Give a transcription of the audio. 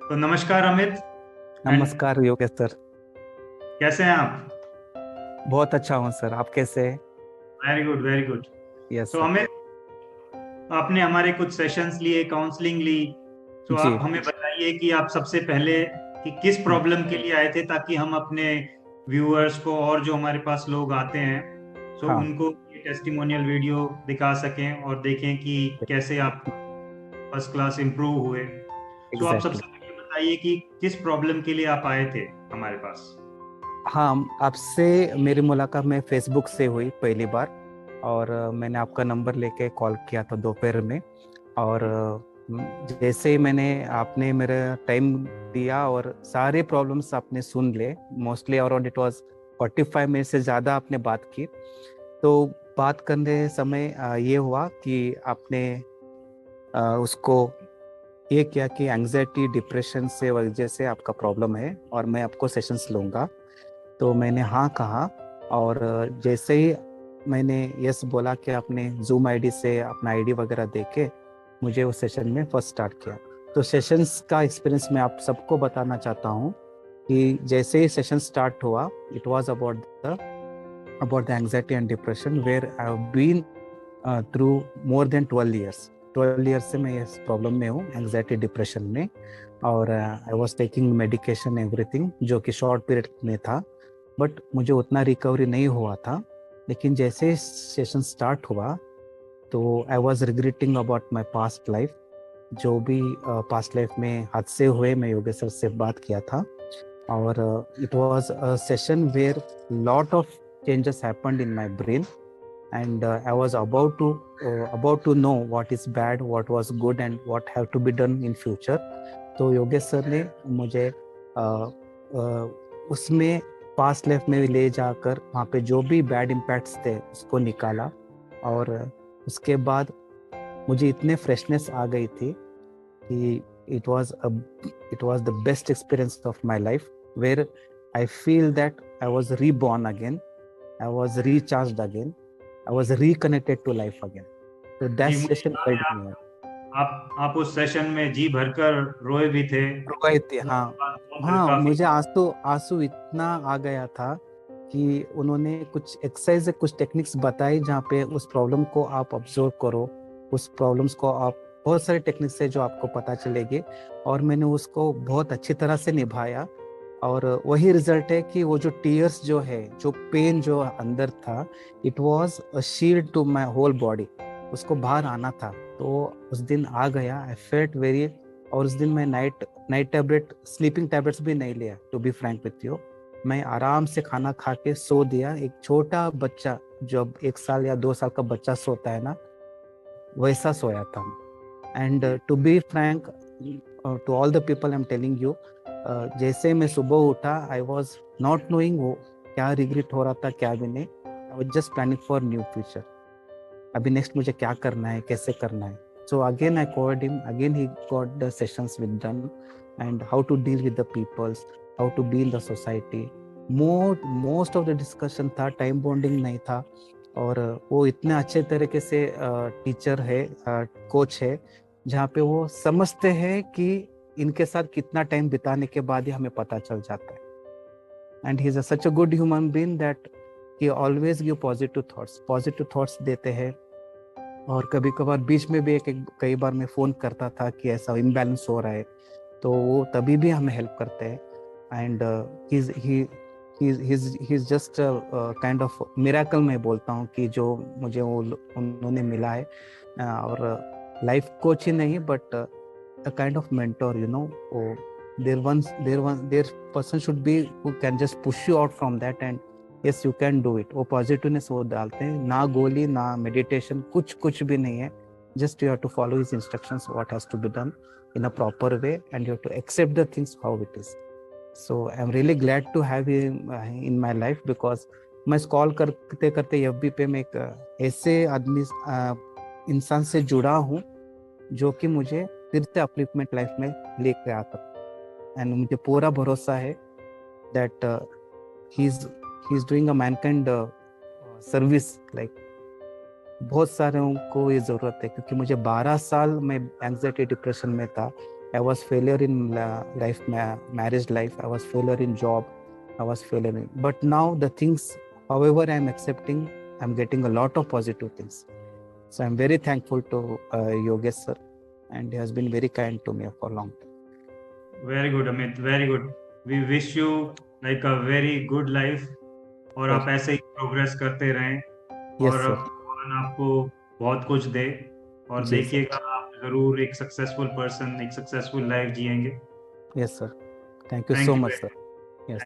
तो नमस्कार अमित। एंड नमस्कार योगेश सर। कैसे हैं आप? बहुत अच्छा हूँ सर, आप कैसे हैं? Very good, very good. Yes तो सर। अमित, आपने हमारे कुछ सेशंस लिए, काउंसलिंग ली। तो आप जी। हमें बताइए कि आप सबसे पहले कि किस प्रॉब्लम के लिए आए थे, ताकि हम अपने व्यूअर्स को और जो हमारे पास लोग आते हैं तो हाँ। उनको ये टेस्टिमोनियल वीडियो दिखा सकें और देखें कि कैसे आप फर्स्ट क्लास इम्प्रूव हुए। सो आप एग्जैक्टली। सबसे पहले बताइए कि किस प्रॉब्लम के लिए आप आए थे हमारे पास। हाँ, आपसे मेरी मुलाकात में फेसबुक से हुई पहली बार। और मैंने आपका नंबर लेके कॉल किया था दोपहर में। और जैसे ही आपने मेरा टाइम दिया और सारे प्रॉब्लम्स आपने सुन ले। Mostly around it was 45 minute से ज़्यादा आपने बात की। तो बात करने समय ये हुआ कि आपने उसको ये किया कि एंजाइटी डिप्रेशन से वजह से आपका प्रॉब्लम है और मैं आपको सेशंस लूँगा। तो मैंने हाँ कहा। और जैसे ही मैंने यस बोला कि आपने जूम आईडी से अपना आईडी वगैरह देके मुझे उस सेशन में फर्स्ट स्टार्ट किया। तो सेशंस का एक्सपीरियंस मैं आप सबको बताना चाहता हूँ कि जैसे ही सेशन स्टार्ट हुआ, it was about the anxiety and depression where I have been through more than 12 years. 12 years से मैं इस प्रॉब्लम में हूँ, एंजाइटी डिप्रेशन में। और I was taking medication everything, जो कि शॉर्ट पीरियड में था। बट मुझे उतना रिकवरी नहीं हुआ था। लेकिन जैसे सेशन स्टार्ट हुआ तो I was regretting about my past life. जो भी पास्ट लाइफ में हादसे हुए, मैं योगेश सर से बात किया था। और it was a session where lot of changes happened in my brain, and I was about to know what is bad, what was good, and what have to be done in future. तो Yogesh sir ने मुझे उसमें past life में ले जाकर वहाँ पे जो भी बैड इम्पैक्ट्स थे उसको निकाला। और उसके बाद मुझे इतने फ्रेशनेस आ गई थी कि it was the best experience of my life, where I feel that I was reborn again, I was recharged again, I was reconnected to life again. So that जी, मुझे session याद felt है me up. आप उस session में जी भरकर रोए भी थे। रोहित, हाँ। बहुत हाँ, काफी। मुझे आंसू आंसू इतना आ गया था कि उन्होंने कुछ एक्सरसाइज, कुछ टेक्निक्स बताई जहाँ पे उस प्रॉब्लम को आप ऑब्जर्व करो। उस प्रॉब्लम्स को आप, बहुत सारे टेक्निक्स है जो आपको पता चलेगी। और मैंने उसको बहुत अच्छी तरह से निभाया। और वही रिजल्ट है कि वो जो टीयर्स जो है, जो पेन जो अंदर था, it was a shield to my whole body. उसको बाहर आना था। तो उस दिन आ गया, आई फेल्ट वेरी। और उस दिन मैं night night tablet, sleeping tablets भी नहीं लिया, to be frank with you. मैं आराम से खाना खा के सो दिया। एक छोटा बच्चा, जब 1 साल या 2 साल का बच्चा सोता है ना, वैसा सोया था। And to be frank to all the people I am telling you, जैसे मैं सुबह उठा, आई वॉज नॉट नोइंग वो क्या रिग्रेट हो रहा था, क्या भी नहीं। I was just planning for new future. अभी नेक्स्ट मुझे क्या करना है, कैसे करना है। So again I called him, again he got the sessions with done, and how to deal with the peoples, how to be in the society. Most of the discussion था, time bonding नहीं था। और वो इतने अच्छे तरीके से teacher है, कोच है, जहाँ पे वो समझते हैं कि इनके साथ कितना टाइम बिताने के बाद ही हमें पता चल जाता है। And he is such a good human being that he always give positive thoughts देते हैं। और कभी कभार बीच में भी कई बार मैं फोन करता था कि ऐसा इम्बैलेंस हो रहा है, तो वो तभी भी हमें हेल्प करते हैं। And he is just kind of miracle, मैं बोलता हूँ कि जो मुझे वो उन्होंने मिला है। और लाइफ कोच ही नहीं, but a kind of mentor, you know. Oh, there person should be who can just push you out from that, and yes, you can do it. वो पॉजिटिवनेस वो डालते हैं, ना गोली ना मेडिटेशन, कुछ भी नहीं है। just you have to follow his instructions, what has to be done in a proper way, and you have to accept the things how it is. So I'm really glad to have him in my life, because मैं call करते करते FB पे मैं एक ऐसे आदमी, इंसान से जुड़ा हूँ जो कि मुझे फिर से अपलिफ्टमेंट लाइफ में लेके आ सकता। एंड मुझे पूरा भरोसा है that he is doing a Mankind service. Like बहुत सारे को ये जरूरत है, क्योंकि मुझे 12 साल में एंजाइटी डिप्रेशन में था। I was failure in life, marriage life. I was failure in job. I was failure in, but now the things, however I am accepting, I'm getting a lot of positive things. So I'm very thankful to Yogesh sir, and he has been very kind to me for long time. Very good Amit, very good. We wish you like a very good life, और Sir. आप ऐसे ही progress करते रहें, Yes, और sir. भगवान आपको बहुत कुछ दे, और जी, देखिएगा आप जरूर एक सक्सेसफुल पर्सन, एक सक्सेसफुल लाइफ जिएंगे. Yes, sir. Thank you thank so you. much, sir.